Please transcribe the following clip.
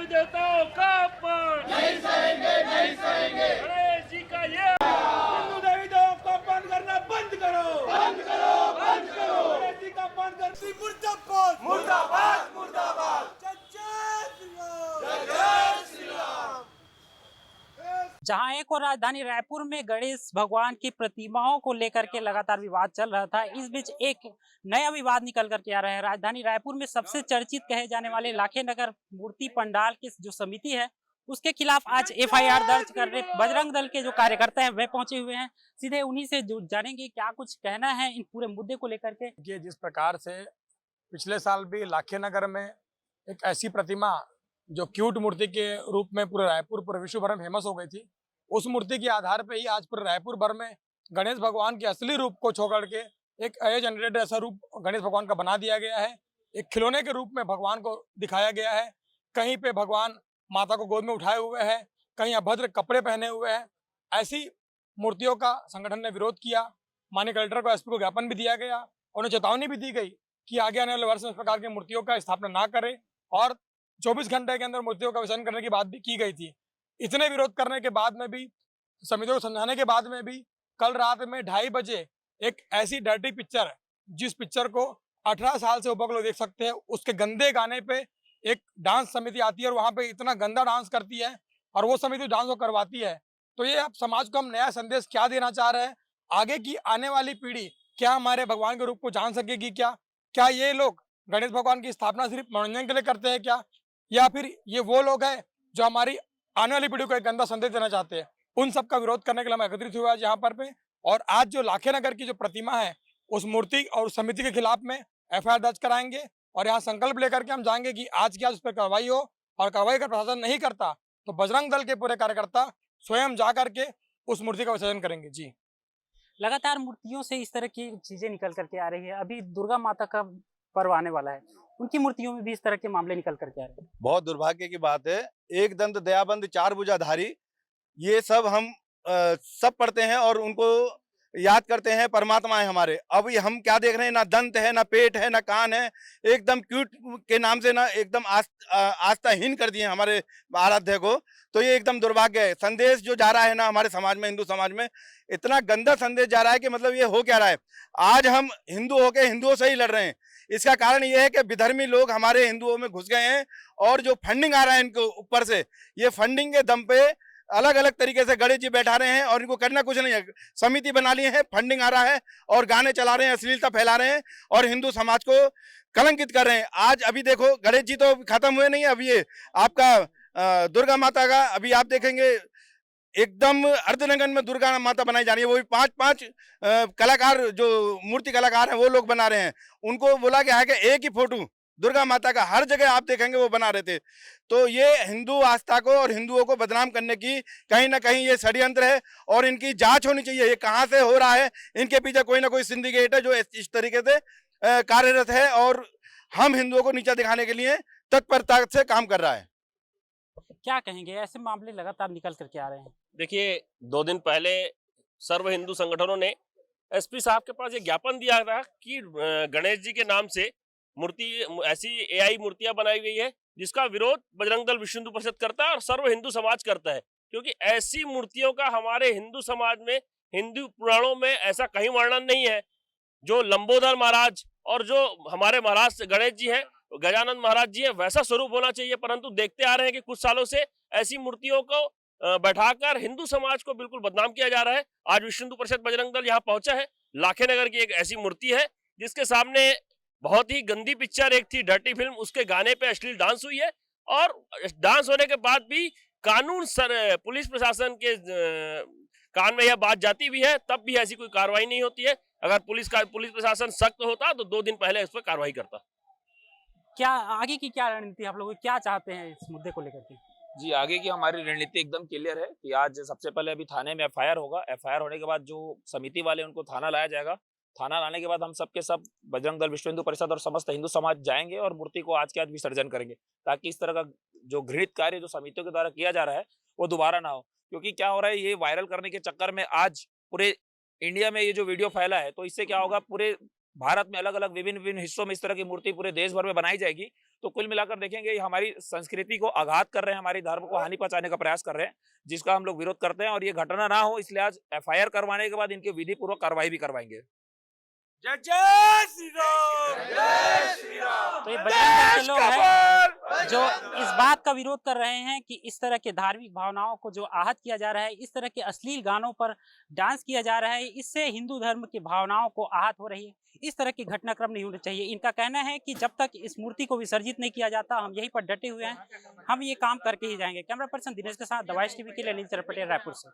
देवी देवताओं का अपमान नहीं सहेंगे, नहीं सहेंगे। गणेश जी का ये हिंदू देवी देवताओं को अपमान करना बंद करो, बंद करो, बंद करो। गणेश जी का अपमान कर मुर्दाबाद, मुर्दाबाद, मुर्दाबाद। जय श्री राम, जय श्री राम। जहां एक और राजधानी रायपुर में गणेश भगवान की प्रतिमाओं को लेकर के लगातार विवाद चल रहा था, इस बीच एक नया विवाद निकल करके आ रहा है। राजधानी रायपुर में सबसे चर्चित कहे जाने वाले लाखेनगर मूर्ति पंडाल की जो समिति है उसके खिलाफ आज एफआईआर दर्ज करने बजरंग दल के जो कार्यकर्ता हैं वे पहुंचे हुए हैं। सीधे उन्हीं से जानेंगे क्या कुछ कहना है इन पूरे मुद्दे को लेकर के। ये जिस प्रकार से पिछले साल भी लाखेनगर में एक ऐसी प्रतिमा जो क्यूट मूर्ति के रूप में पूरे रायपुर पूरे विश्व भर में फेमस हो गई थी, उस मूर्ति के आधार पे ही आज पूरे रायपुर भर में गणेश भगवान के असली रूप को छोड़ के एक एआई जनरेटेड ऐसा रूप गणेश भगवान का बना दिया गया है। एक खिलौने के रूप में भगवान को दिखाया गया है। कहीं पे भगवान माता को गोद में उठाए हुए हैं, कहीं अभद्र कपड़े पहने हुए हैं। ऐसी मूर्तियों का संगठन ने विरोध किया। माननीय कलेक्टर को, एसपी को ज्ञापन भी दिया गया और उन्हें चेतावनी भी दी गई कि आगे आने वाले वर्ष में इस प्रकार की मूर्तियों का स्थापना ना करें, और 24 घंटे के अंदर मूर्तियों का विसर्जन करने की बात भी की गई थी। इतने विरोध करने के बाद में भी, समितियों को समझाने के बाद में भी, कल रात में 2:30 बजे एक ऐसी डर्टी पिक्चर, जिस पिक्चर को 18 साल से ऊपर लोग देख सकते हैं, उसके गंदे गाने पे एक डांस समिति आती है और वहां पे इतना गंदा डांस करती है और वो समिति डांस को करवाती है। तो ये अब समाज को हम नया संदेश क्या देना चाह रहे हैं? आगे की आने वाली पीढ़ी क्या हमारे भगवान के रूप को जान सकेगी? क्या ये लोग गणेश भगवान की स्थापना सिर्फ मनोरंजन के लिए करते हैं क्या, या फिर ये वो लोग हैं जो हमारी आने वाली पीढ़ी को एक गंदा संदेश देना चाहते हैं? उन सब का विरोध करने के लिए हम एकत्रित हुए आज यहाँ पर पे। और आज जो लाखेनगर की जो प्रतिमा है उस मूर्ति और उस समिति के खिलाफ में एफआईआर दर्ज कराएंगे और यहाँ संकल्प लेकर के हम जाएंगे कि आज की आज उस पर कार्रवाई हो, और कार्रवाई का प्रशासन नहीं करता तो बजरंग दल के पूरे कार्यकर्ता स्वयं जा करके उस मूर्ति का विसर्जन करेंगे। जी, लगातार मूर्तियों से इस तरह की चीजें निकल करके आ रही है। अभी दुर्गा माता का पर्व आने वाला है, उनकी मूर्तियों में भी इस तरह के मामले निकल करके आ रहे हैं। बहुत दुर्भाग्य की बात है। एक दंत दयाबंद चार भुजाधारी, ये सब हम सब पढ़ते हैं और उनको याद करते हैं परमात्मा है हमारे। अब ये हम क्या देख रहे हैं? ना दंत है, ना पेट है, ना कान है। एकदम क्यूट के नाम से ना एकदम आस्थाहीन कर दिए हमारे आराध्य को। तो ये एकदम दुर्भाग्य है। संदेश जो जा रहा है ना हमारे समाज में, हिंदू समाज में इतना गंदा संदेश जा रहा है कि मतलब ये हो क्या रहा है। आज हम हिंदू होके हिंदुओं से ही लड़ रहे हैं। इसका कारण ये है कि विधर्मी लोग हमारे हिंदुओं में घुस गए हैं और जो फंडिंग आ रहा है इनके ऊपर से, ये फंडिंग के दम पे अलग अलग तरीके से गणेश जी बैठा रहे हैं और इनको करना कुछ नहीं है। समिति बना ली है, फंडिंग आ रहा है और गाने चला रहे हैं, अश्लीलता फैला रहे हैं और हिंदू समाज को कलंकित कर रहे हैं। आज अभी देखो गणेश जी तो खत्म हुए नहीं है। अभी ये आपका दुर्गा माता का अभी आप देखेंगे एकदम अर्धनगन में दुर्गा माता बनाई जा रही है। वो भी 5-5 कलाकार जो मूर्ति कलाकार हैं वो लोग बना रहे हैं। उनको बोला गया है कि एक ही फोटो दुर्गा माता का हर जगह आप देखेंगे वो बना रहे थे। तो ये हिंदू आस्था को और हिंदुओं को बदनाम करने की कहीं ना कहीं ये षड्यंत्र है और इनकी जांच होनी चाहिए। ये कहाँ से हो रहा है? इनके पीछे कोई ना कोई सिंडिकेट है जो इस तरीके से कार्यरत है और हम हिंदुओं को नीचा दिखाने के लिए तत्परता से काम कर रहा है। क्या कहेंगे, ऐसे मामले लगातार निकल करके आ रहे हैं? देखिए, 2 दिन पहले सर्व हिंदू संगठनों ने एसपी साहब के पास ये ज्ञापन दिया था कि गणेश जी के नाम से मूर्ति ऐसी एआई मूर्तियां बनाई गई है जिसका विरोध बजरंग दल विश्व हिंदू परिषद करता है और सर्व हिंदू समाज करता है। क्योंकि ऐसी मूर्तियों का हमारे हिंदू समाज में, हिंदू पुराणों में ऐसा कहीं वर्णन नहीं है। जो लंबोदर महाराज और जो हमारे महाराज गणेश जी हैं, गजानन महाराज जी है, वैसा स्वरूप होना चाहिए। परंतु देखते आ रहे हैं कि कुछ सालों से ऐसी मूर्तियों को बैठाकर हिंदू समाज को बिल्कुल बदनाम किया जा रहा है। आज विश्व हिंदू परिषद बजरंग दल यहाँ पहुंचा है। लाखेनगर की एक ऐसी मूर्ति है जिसके सामने बहुत ही गंदी पिक्चर एक थी, डर्टी फिल्म, उसके गाने पे अश्लील डांस हुई है और डांस होने के बाद भी कानून पुलिस प्रशासन के कान में यह बात जाती भी है, तब भी ऐसी कोई कार्रवाई नहीं होती है। अगर पुलिस प्रशासन सख्त होता तो 2 दिन पहले इस पर कार्रवाई करता। क्या आगे की क्या रणनीति, आप लोग क्या चाहते हैं इस मुद्दे को लेकर के? जी, आगे की हमारी रणनीति एकदम क्लियर है कि आज सबसे पहले अभी थाने में एफआईआर होगा। एफआईआर होने के बाद जो समिति वाले उनको थाना लाया जाएगा। थाना लाने के बाद हम सबके सब बजरंग दल विश्व हिंदू परिषद और समस्त हिंदू समाज जाएंगे और मूर्ति को आज के आज विसर्जन करेंगे, ताकि इस तरह का जो घृणित कार्य जो समितियों के द्वारा किया जा रहा है वो दोबारा ना हो। क्योंकि क्या हो रहा है, ये वायरल करने के चक्कर में आज पूरे इंडिया में ये जो वीडियो फैला है, तो इससे क्या होगा, पूरे भारत में अलग अलग विभिन्न विभिन्न हिस्सों में इस तरह की मूर्ति पूरे देश भर में बनाई जाएगी, तो कुल मिलाकर देखेंगे ये हमारी संस्कृति को आघात कर रहे हैं, हमारी धर्म को हानि पहुंचाने का प्रयास कर रहे हैं, जिसका हम लोग विरोध करते हैं। और ये घटना ना हो इसलिए आज FIR करवाने के बाद इनकी विधि पूर्वक कार्रवाई भी करवाएंगे। जय जय श्री राम, जय श्री राम। तो ये बजरंग दल के लोग हैं जो इस बात का विरोध कर रहे हैं कि इस तरह के धार्मिक भावनाओं को जो आहत किया जा रहा है, इस तरह के अश्लील गानों पर डांस किया जा रहा है, इससे हिंदू धर्म की भावनाओं को आहत हो रही है। इस तरह के घटनाक्रम नहीं होने चाहिए। इनका कहना है कि जब तक इस मूर्ति को विसर्जित नहीं किया जाता, हम यहीं पर डटे हुए हैं, हम ये काम करके ही जाएंगे। कैमरा पर्सन दिनेश के साथ दवाइश टीवी के लिए अनिल चरपटे, रायपुर से।